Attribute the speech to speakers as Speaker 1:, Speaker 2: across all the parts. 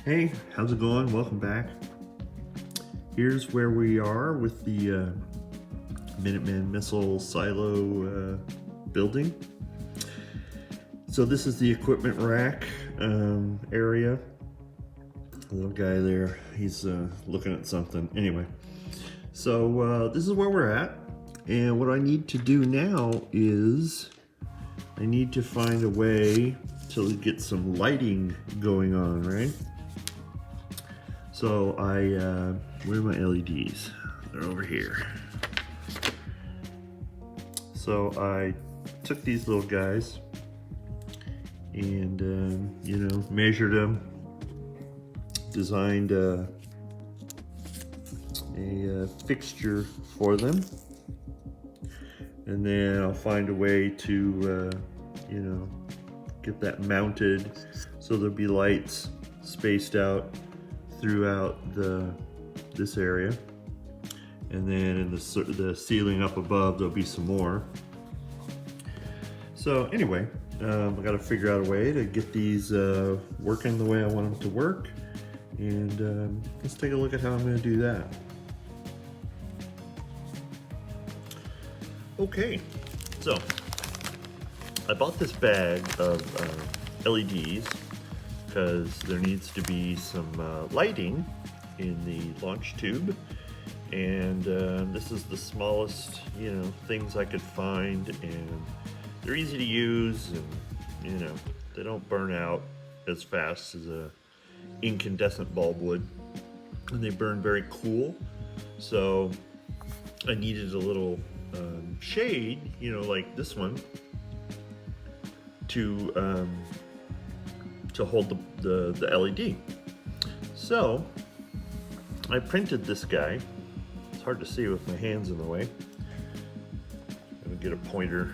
Speaker 1: Hey, how's it going? Welcome back. Here's where we are with the Minuteman Missile Silo building. So this is the equipment rack area. The little guy there, he's looking at something. Anyway, so this is where we're at. And what I need to do now is I need to find a way to get some lighting going on, right? So where are my LEDs? They're over here. So I took these little guys and, measured them, designed a fixture for them. And then I'll find a way to, get that mounted so there'll be lights spaced out throughout this area, and then in the ceiling up above there'll be some more. So anyway, I got to figure out a way to get these working the way I want them to work, and let's take a look at how I'm going to do that. Okay, so I bought this bag of LEDs because there needs to be some lighting in the launch tube, and this is the smallest things I could find, and they're easy to use, and they don't burn out as fast as a incandescent bulb would, and they burn very cool. So I needed a little shade, like this one, to hold the LED. So I printed this guy. It's hard to see with my hands in the way. Let me get a pointer.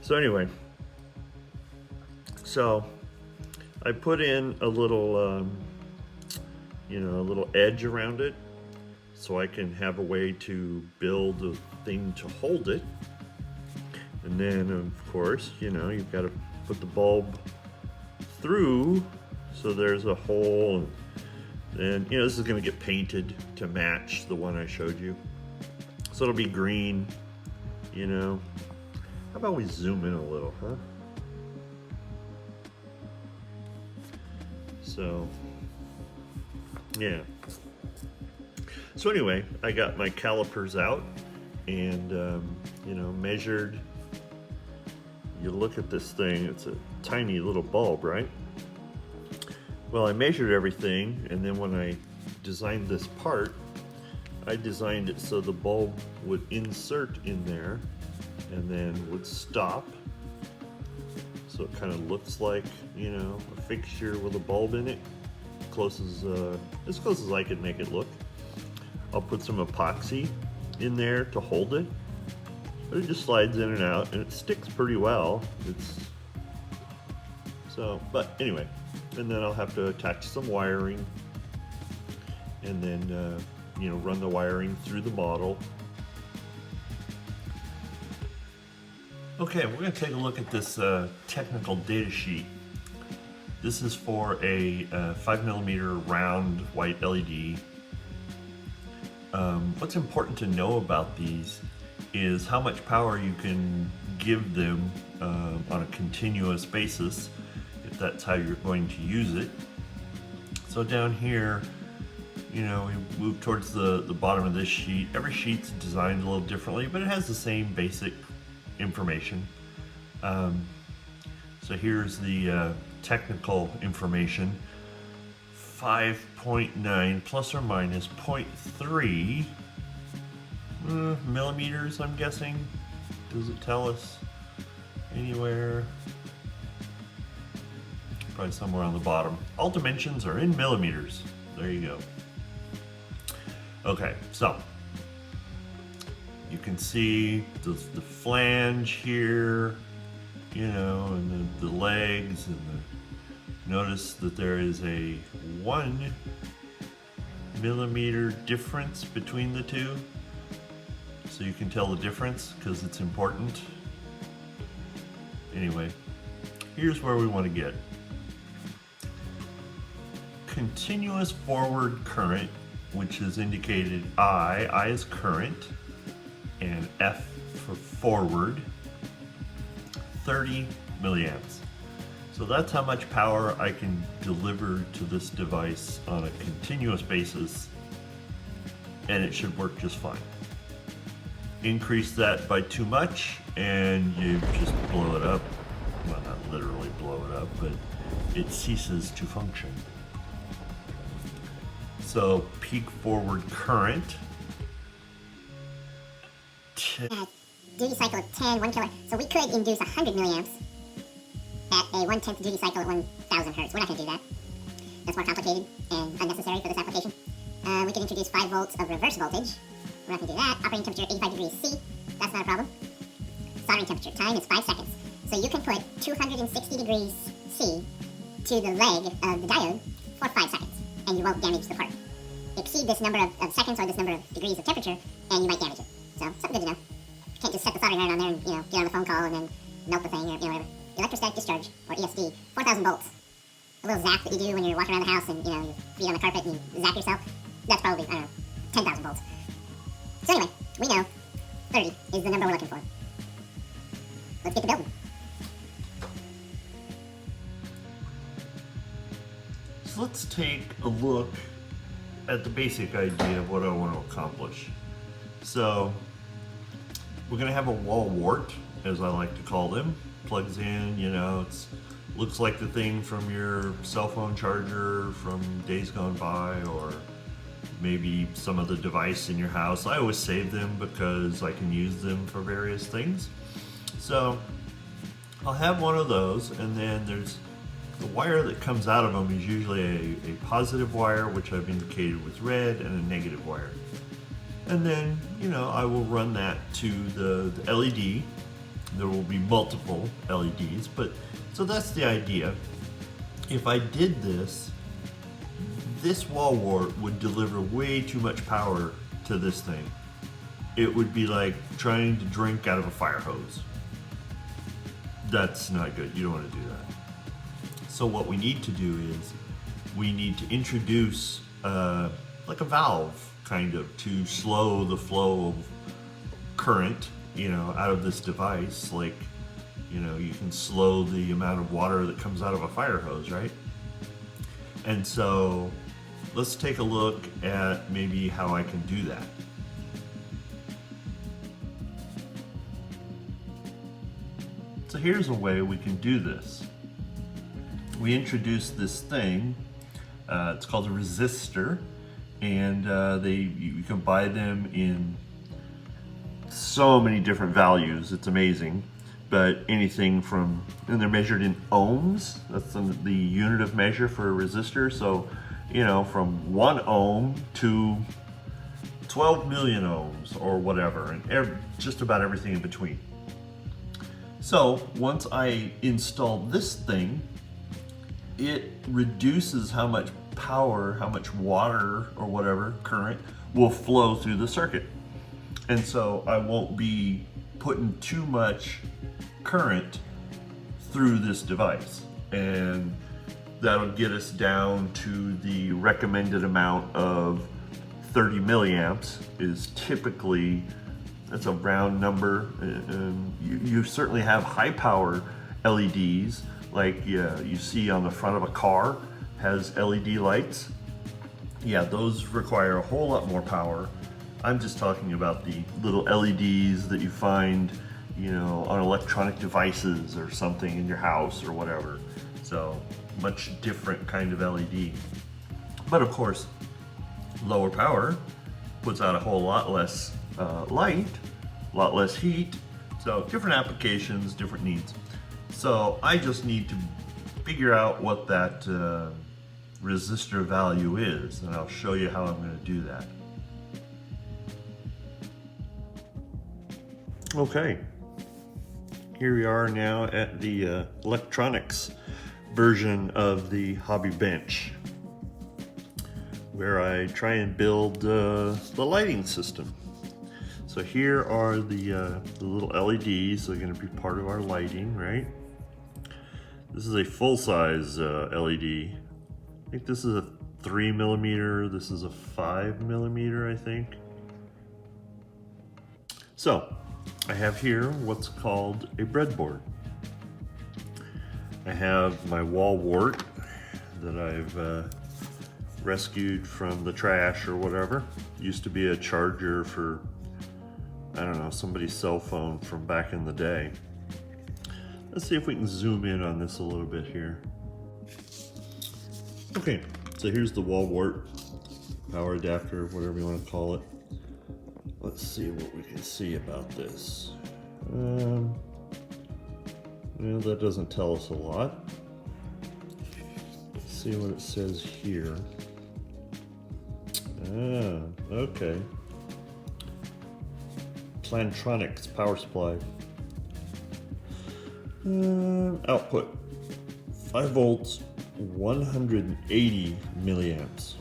Speaker 1: So anyway, so I put in a little, a little edge around it, so I can have a way to build a thing to hold it. And then, of course, you've got to put the bulb through, so there's a hole, and this is going to get painted to match the one I showed you, so it'll be green. How about we zoom in a little, huh? So yeah, so anyway, I got my calipers out and measured. You look at this thing, it's a tiny little bulb, right? Well, I measured everything, and then when I designed this part, I designed it so the bulb would insert in there and then would stop. So it kind of looks like, a fixture with a bulb in it, as close as I could make it look. I'll put some epoxy in there to hold it, but it just slides in and out, and it sticks pretty well. But anyway, and then I'll have to attach some wiring, and then run the wiring through the model. Okay, we're going to take a look at this technical data sheet. This is for a 5mm round white LED. What's important to know about these is how much power you can give them on a continuous basis, if that's how you're going to use it. So down here, we move towards the bottom of this sheet. Every sheet's designed a little differently, but it has the same basic information. So here's the technical information. 5.9 plus or minus 0.3 millimeters, I'm guessing. Does it tell us anywhere? Probably somewhere on the bottom. All dimensions are in millimeters. There you go. Okay, so you can see the flange here, and the legs, and notice that there is a 1 millimeter difference between the two. So you can tell the difference because it's important. Anyway, here's where we want to get. continuous forward current, which is indicated I is current, and F for forward, 30 milliamps. So that's how much power I can deliver to this device on a continuous basis, and it should work just fine. Increase that by too much and you just blow it up. Well, not literally blow it up, but it ceases to function. So peak forward current.
Speaker 2: Duty cycle of 10, 1 kilowatt. So we could induce 100 milliamps at a 1/10 duty cycle at 1,000 hertz. We're not going to do that. That's more complicated and unnecessary for this application. We can introduce 5 volts of reverse voltage. We're not going to do that. Operating temperature 85 degrees C. That's not a problem. Soldering temperature. Time is 5 seconds. So you can put 260 degrees C to the leg of the diode for 5 seconds, and you won't damage the part. Exceed this number of seconds or this number of degrees of temperature, and you might damage it. So something good to know. You can't just set the soldering iron on there and get on the phone call and then melt the thing or whatever. Electrostatic discharge, or ESD, 4,000 volts. A little zap that you do when you're walking around the house and your feet on the carpet and you zap yourself. That's probably, 10,000 volts. So anyway, we know 30 is the number we're looking for. Let's get to building.
Speaker 1: So let's take a look at the basic idea of what I want to accomplish. So we're going to have a wall wart, as I like to call them. Plugs in, it's looks like the thing from your cell phone charger from days gone by, or maybe some other device in your house. I always save them because I can use them for various things. So I'll have one of those, and then there's the wire that comes out of them is usually a positive wire, which I've indicated with red, and a negative wire. And then, I will run that to the LED. There will be multiple LEDs, so that's the idea. If I did this wall wart would deliver way too much power to this thing. It would be like trying to drink out of a fire hose. That's not good. You don't want to do that. So what we need to do is we need to introduce like a valve kind of to slow the flow of current out of this device. Like you can slow the amount of water that comes out of a fire hose, right? And so let's take a look at maybe how I can do that. So here's a way we can do this. We introduce this thing, it's called a resistor, and you can buy them in so many different values. It's amazing. But anything from, and they're measured in ohms. That's the unit of measure for a resistor. So, from 1 ohm to 12 million ohms or whatever, and just about everything in between. So once I install this thing, it reduces how much power, how much water or whatever current will flow through the circuit. And so I won't be putting too much current through this device. And that'll get us down to the recommended amount of 30 milliamps is typically, that's a round number. You certainly have high power LEDs like you see on the front of a car has LED lights. Yeah, those require a whole lot more power. I'm just talking about the little LEDs that you find, on electronic devices or something in your house or whatever. So much different kind of LED. But of course, lower power puts out a whole lot less light, a lot less heat. So different applications, different needs. So I just need to figure out what that resistor value is, and I'll show you how I'm going to do that. Okay, here we are now at the electronics version of the hobby bench, where I try and build the lighting system. So here are the little LEDs. They're going to be part of our lighting, right? This is a full-size LED. I think this is a 3mm. This is a 5mm, I think. So I have here what's called a breadboard. I have my wall wart that I've rescued from the trash or whatever. Used to be a charger for, I don't know, somebody's cell phone from back in the day. Let's see if we can zoom in on this a little bit here. Okay, so here's the wall wart, power adapter, whatever you want to call it. Let's see what we can see about this. Well, that doesn't tell us a lot. Let's see what it says here. Ah, okay. Plantronics power supply. Output 5 volts, 180 milliamps.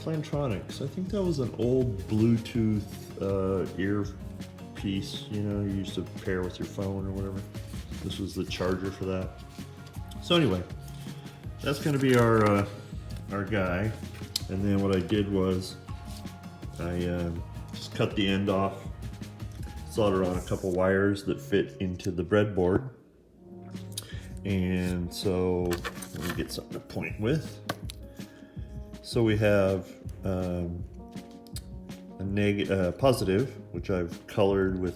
Speaker 1: Plantronics. I think that was an old Bluetooth earpiece, you know, you used to pair with your phone or whatever. This was the charger for that. So anyway, that's going to be our guy. And then what I did was I just cut the end off, solder on a couple wires that fit into the breadboard. And so let me get something to point with. So we have a positive, which I've colored with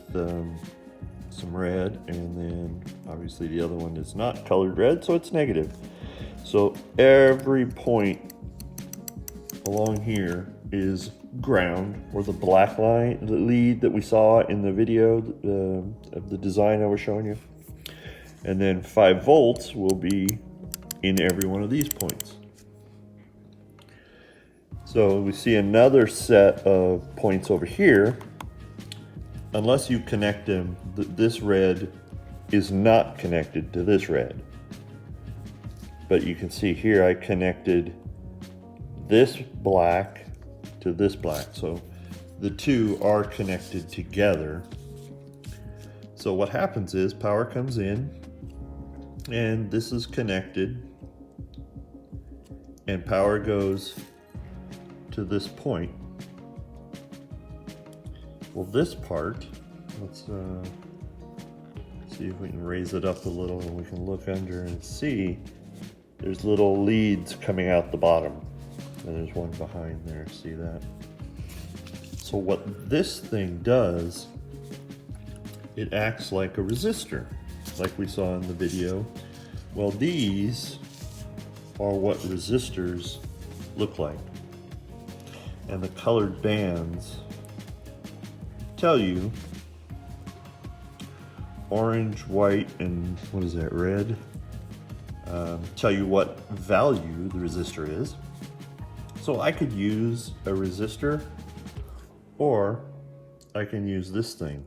Speaker 1: some red, and then obviously the other one is not colored red, so it's negative. So every point along here is ground, or the black line, the lead that we saw in the video of the design I was showing you. And then 5 volts will be in every one of these points. So we see another set of points over here. Unless you connect them, this red is not connected to this red. But you can see here I connected this black to this black. So the two are connected together. So what happens is power comes in and this is connected and power goes to this point. Well, this part, let's see if we can raise it up a little and we can look under and see there's little leads coming out the bottom. And there's one behind there, see that? So what this thing does, it acts like a resistor, like we saw in the video. Well, these are what resistors look like. And the colored bands tell you orange, white, and what is that, red? Tell you what value the resistor is. So I could use a resistor, or I can use this thing.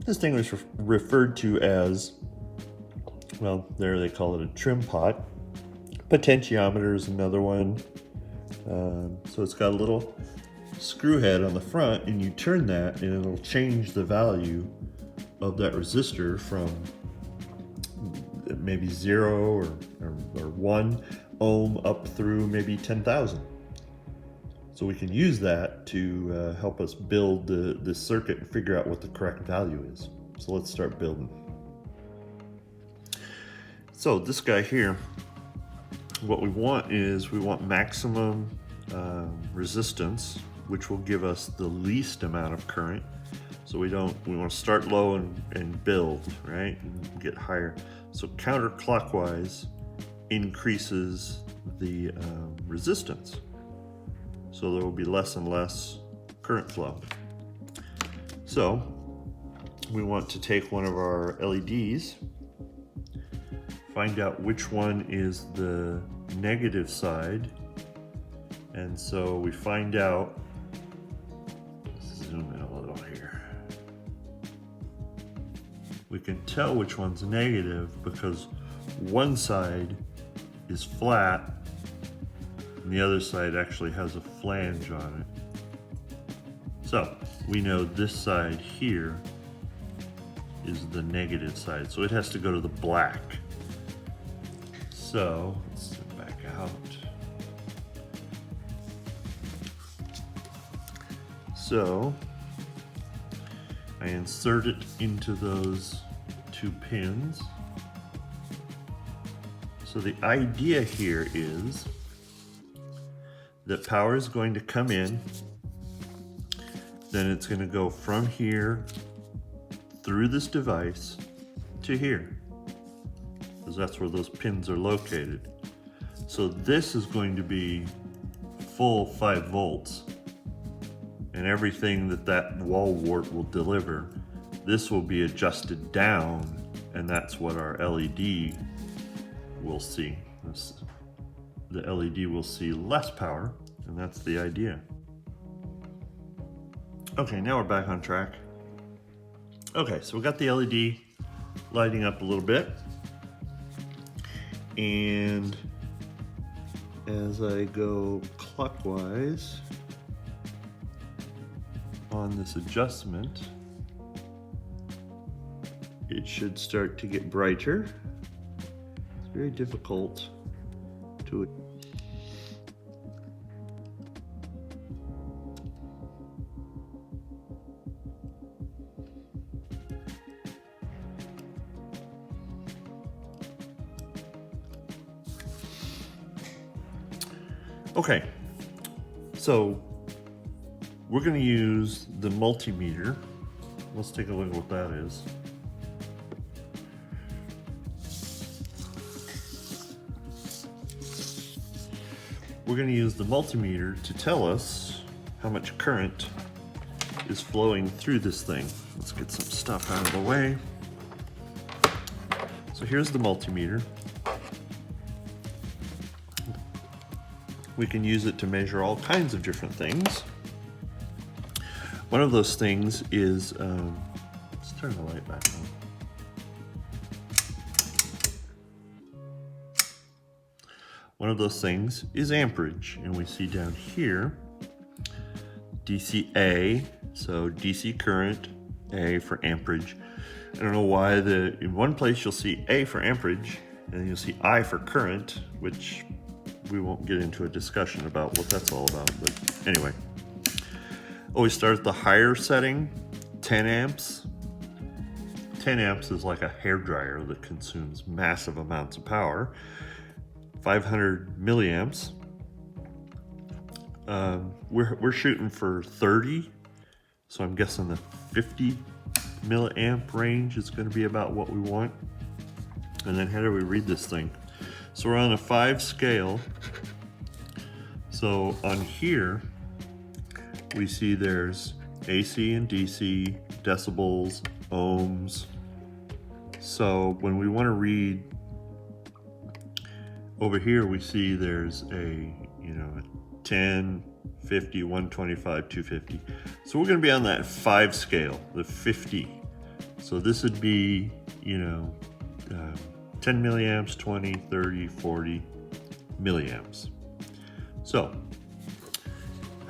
Speaker 1: This thing was referred to as, well, there they call it a trim pot. Potentiometer is another one. So it's got a little screw head on the front, and you turn that and it'll change the value of that resistor from maybe 0 or 1 ohm up through maybe 10,000. So we can use that to help us build the circuit and figure out what the correct value is. So let's start building. So this guy here, what we want is we want maximum resistance, which will give us the least amount of current. So we want to start low and build, right? And get higher. So counterclockwise increases the resistance. So there will be less and less current flow. So we want to take one of our LEDs, find out which one is the negative side. And so we find out, let's zoom in a little here. We can tell which one's negative because one side is flat and the other side actually has a flange on it. So we know this side here is the negative side, so it has to go to the black. So let's sit back out. So I insert it into those 2 pins. So the idea here is that power is going to come in, then it's going to go from here through this device to here, because that's where those pins are located. So this is going to be full 5 volts, and everything that wall wart will deliver, this will be adjusted down, and that's what our LED will see. The LED will see less power, and that's the idea. Okay, now we're back on track. Okay, so we got the LED lighting up a little bit, and as I go clockwise on this adjustment, it should start to get brighter. It's very difficult to Okay, so we're going to use the multimeter. Let's take a look at what that is. We're going to use the multimeter to tell us how much current is flowing through this thing. Let's get some stuff out of the way. So here's the multimeter. We can use it to measure all kinds of different things. One of those things is, let's turn the light back on. One of those things is amperage, and we see down here DCA, so DC current, A for amperage. I don't know why in one place you'll see A for amperage, and then you'll see I for current, which we won't get into a discussion about what that's all about, but anyway. Always start at the higher setting, 10 amps. 10 amps is like a hairdryer that consumes massive amounts of power. 500 milliamps. We're shooting for 30, so I'm guessing the 50 milliamp range is going to be about what we want. And then how do we read this thing? So we're on a 5 scale. So on here, we see there's AC and DC, decibels, ohms. So when we want to read over here, we see there's a 10, 50, 125, 250. So we're going to be on that 5 scale, the 50. So this would be 10 milliamps, 20, 30, 40 milliamps. So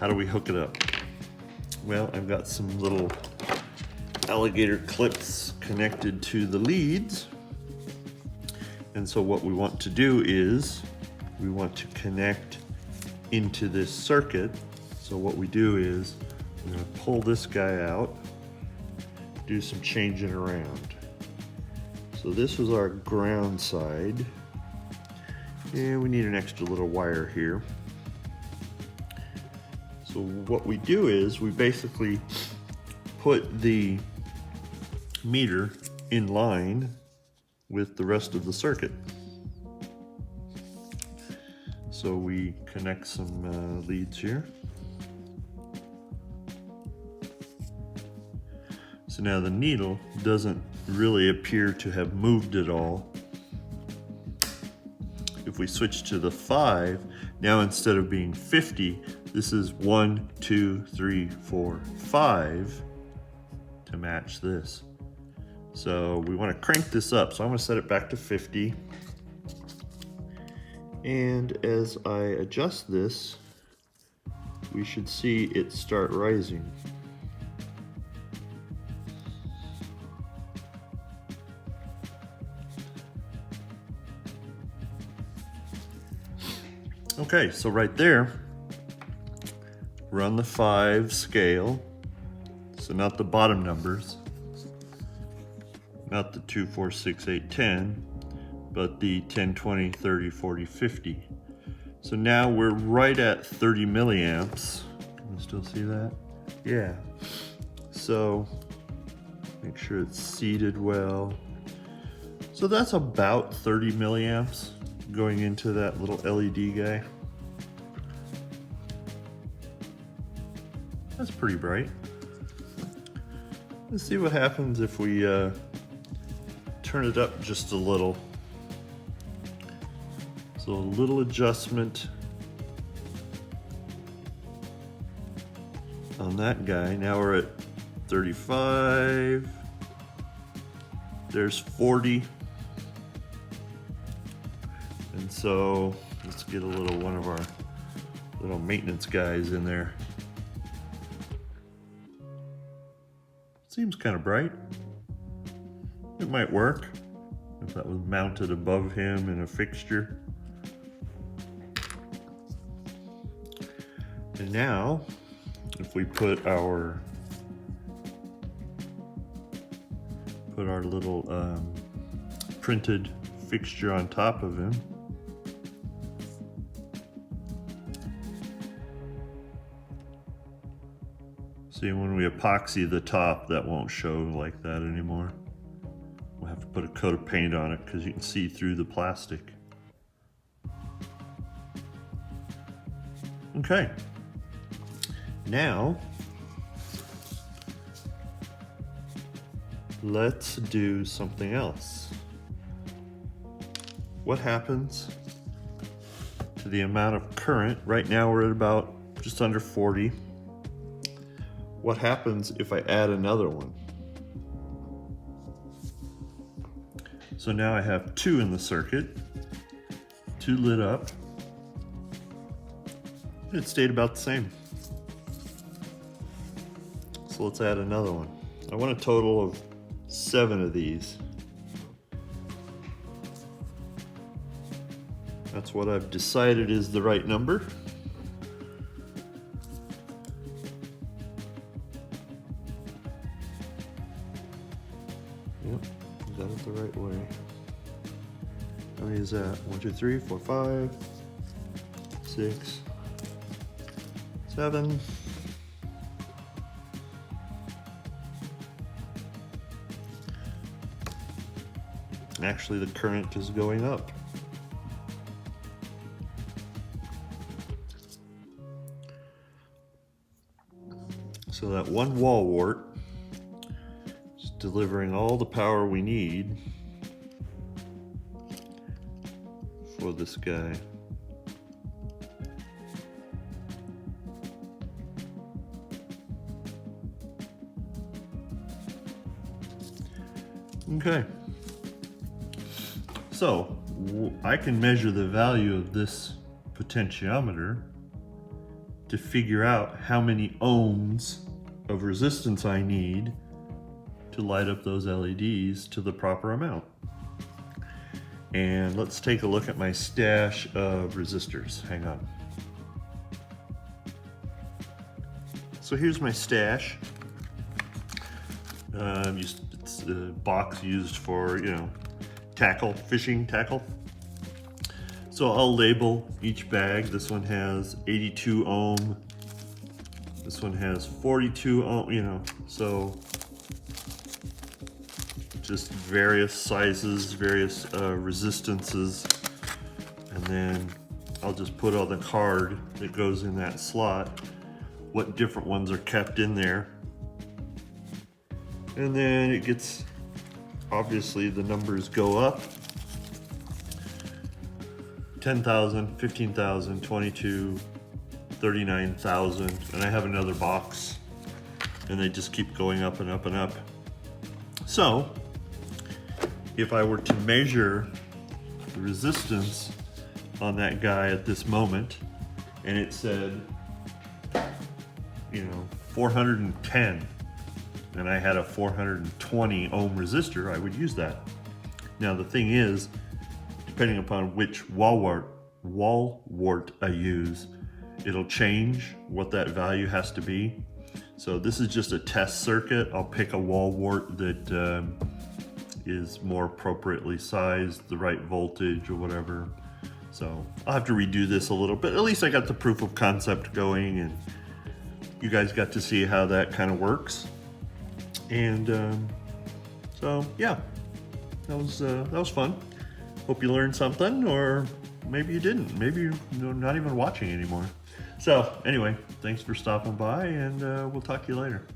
Speaker 1: how do we hook it up? Well, I've got some little alligator clips connected to the leads. And so what we want to do is we want to connect into this circuit. So what we do is we're going to pull this guy out, do some changing around. So this was our ground side, and we need an extra little wire here. So what we do is we basically put the meter in line with the rest of the circuit. So we connect some leads here. So now the needle doesn't really appear to have moved at all. If we switch to the 5, now instead of being 50, this is 1, 2, 3, 4, 5 to match this. So we want to crank this up. So I'm going to set it back to 50. And as I adjust this, we should see it start rising. Okay, so right there, run the 5 scale. So not the bottom numbers, not the 2, 4, 6, 8, 10, but the 10, 20, 30, 40, 50. So now we're right at 30 milliamps. Can you still see that? Yeah. So make sure it's seated well. So that's about 30 milliamps going into that little LED guy. That's pretty bright. Let's see what happens if we turn it up just a little. So a little adjustment on that guy. Now we're at 35. There's 40. And so let's get a little one of our little maintenance guys in there. Seems kind of bright. It might work if that was mounted above him in a fixture. And now, if we put our little printed fixture on top of him, see, when we epoxy the top, that won't show like that anymore. We'll have to put a coat of paint on it because you can see through the plastic. Okay. Now, let's do something else. What happens to the amount of current? Right now we're at about just under 40. What happens if I add another one? So now I have 2 in the circuit, 2 lit up. It stayed about the same. So let's add another one. I want a total of 7 of these. That's what I've decided is the right number. Yep, got it the right way. How many is that? 1, 2, 3, 4, 5, 6, 7. Actually, the current is going up. So that one wall wart is delivering all the power we need for this guy. Okay. So I can measure the value of this potentiometer to figure out how many ohms of resistance I need to light up those LEDs to the proper amount. And let's take a look at my stash of resistors. Hang on. So here's my stash. It's a box used for, tackle, fishing tackle. So I'll label each bag. This one has 82 ohm. This one has 42 ohm, so just various sizes, various resistances. And then I'll just put on the card that goes in that slot what different ones are kept in there. And then it gets, obviously the numbers go up. 10,000, 15,000, 22, 39,000, and I have another box, and they just keep going up and up and up. So, if I were to measure the resistance on that guy at this moment, and it said, 410, and I had a 420 ohm resistor, I would use that. Now the thing is, depending upon which wall wart wall wart I use, it'll change what that value has to be. So this is just a test circuit. I'll pick a wall wart that is more appropriately sized, the right voltage or whatever. So I'll have to redo this a little bit. At least I got the proof of concept going, and you guys got to see how that kind of works. And so yeah, that was fun. Hope you learned something, or maybe you didn't. Maybe you're not even watching anymore. So anyway, thanks for stopping by, and we'll talk to you later.